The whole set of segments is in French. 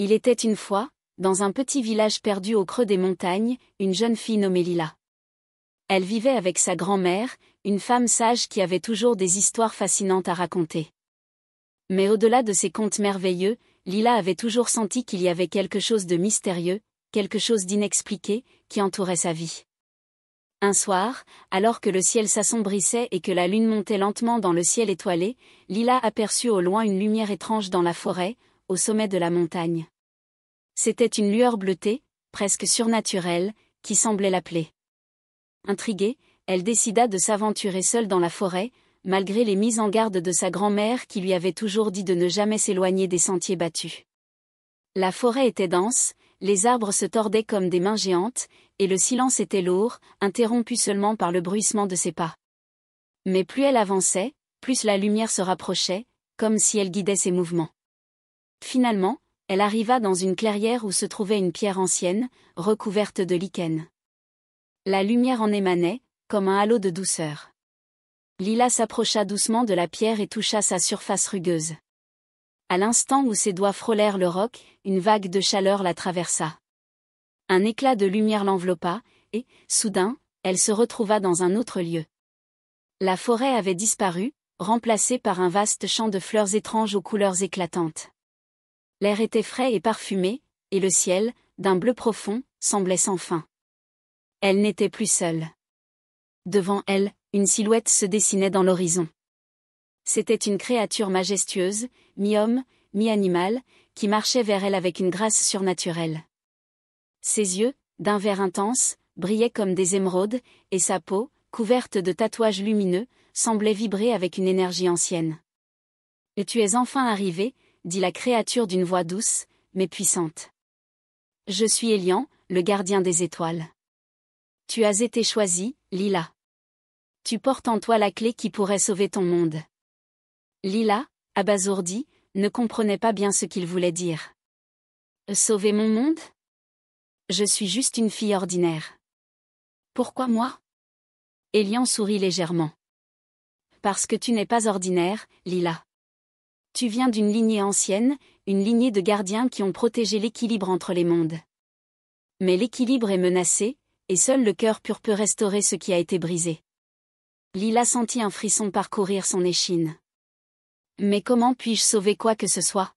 Il était une fois, dans un petit village perdu au creux des montagnes, une jeune fille nommée Lila. Elle vivait avec sa grand-mère, une femme sage qui avait toujours des histoires fascinantes à raconter. Mais au-delà de ces contes merveilleux, Lila avait toujours senti qu'il y avait quelque chose de mystérieux, quelque chose d'inexpliqué, qui entourait sa vie. Un soir, alors que le ciel s'assombrissait et que la lune montait lentement dans le ciel étoilé, Lila aperçut au loin une lumière étrange dans la forêt, au sommet de la montagne. C'était une lueur bleutée, presque surnaturelle, qui semblait l'appeler. Intriguée, elle décida de s'aventurer seule dans la forêt, malgré les mises en garde de sa grand-mère qui lui avait toujours dit de ne jamais s'éloigner des sentiers battus. La forêt était dense, les arbres se tordaient comme des mains géantes, et le silence était lourd, interrompu seulement par le bruissement de ses pas. Mais plus elle avançait, plus la lumière se rapprochait, comme si elle guidait ses mouvements. Finalement, elle arriva dans une clairière où se trouvait une pierre ancienne, recouverte de lichen. La lumière en émanait, comme un halo de douceur. Lila s'approcha doucement de la pierre et toucha sa surface rugueuse. À l'instant où ses doigts frôlèrent le roc, une vague de chaleur la traversa. Un éclat de lumière l'enveloppa, et, soudain, elle se retrouva dans un autre lieu. La forêt avait disparu, remplacée par un vaste champ de fleurs étranges aux couleurs éclatantes. L'air était frais et parfumé, et le ciel, d'un bleu profond, semblait sans fin. Elle n'était plus seule. Devant elle, une silhouette se dessinait dans l'horizon. C'était une créature majestueuse, mi-homme, mi-animal, qui marchait vers elle avec une grâce surnaturelle. Ses yeux, d'un vert intense, brillaient comme des émeraudes, et sa peau, couverte de tatouages lumineux, semblait vibrer avec une énergie ancienne. « Et tu es enfin arrivée », dit la créature d'une voix douce, mais puissante. « Je suis Élian, le gardien des étoiles. Tu as été choisie, Lila. Tu portes en toi la clé qui pourrait sauver ton monde. » Lila, abasourdie, ne comprenait pas bien ce qu'il voulait dire. « Sauver mon monde ? Je suis juste une fille ordinaire. Pourquoi moi ? » Élian sourit légèrement. « Parce que tu n'es pas ordinaire, Lila. Tu viens d'une lignée ancienne, une lignée de gardiens qui ont protégé l'équilibre entre les mondes. Mais l'équilibre est menacé, et seul le cœur pur peut restaurer ce qui a été brisé. » Lila sentit un frisson parcourir son échine. « Mais comment puis-je sauver quoi que ce soit ?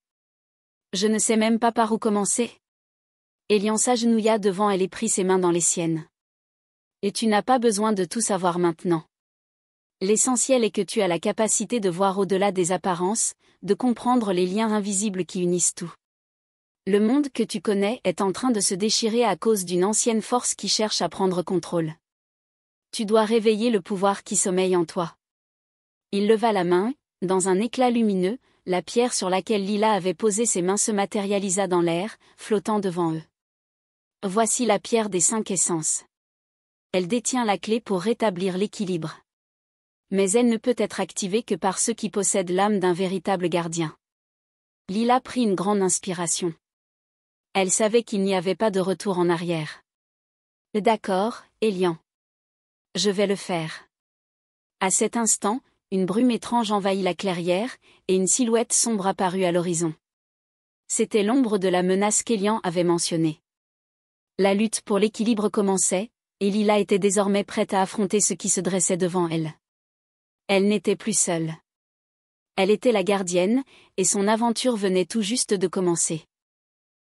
Je ne sais même pas par où commencer. » Élian s'agenouilla devant elle et prit ses mains dans les siennes. « Et tu n'as pas besoin de tout savoir maintenant. L'essentiel est que tu as la capacité de voir au-delà des apparences, de comprendre les liens invisibles qui unissent tout. Le monde que tu connais est en train de se déchirer à cause d'une ancienne force qui cherche à prendre contrôle. Tu dois réveiller le pouvoir qui sommeille en toi. » Il leva la main, dans un éclat lumineux, la pierre sur laquelle Lila avait posé ses mains se matérialisa dans l'air, flottant devant eux. Voici la pierre des 5 essences. Elle détient la clé pour rétablir l'équilibre. Mais elle ne peut être activée que par ceux qui possèdent l'âme d'un véritable gardien. Lila prit une grande inspiration. Elle savait qu'il n'y avait pas de retour en arrière. « D'accord, Élian. Je vais le faire. » À cet instant, une brume étrange envahit la clairière, et une silhouette sombre apparut à l'horizon. C'était l'ombre de la menace qu'Élian avait mentionnée. La lutte pour l'équilibre commençait, et Lila était désormais prête à affronter ce qui se dressait devant elle. Elle n'était plus seule. Elle était la gardienne, et son aventure venait tout juste de commencer.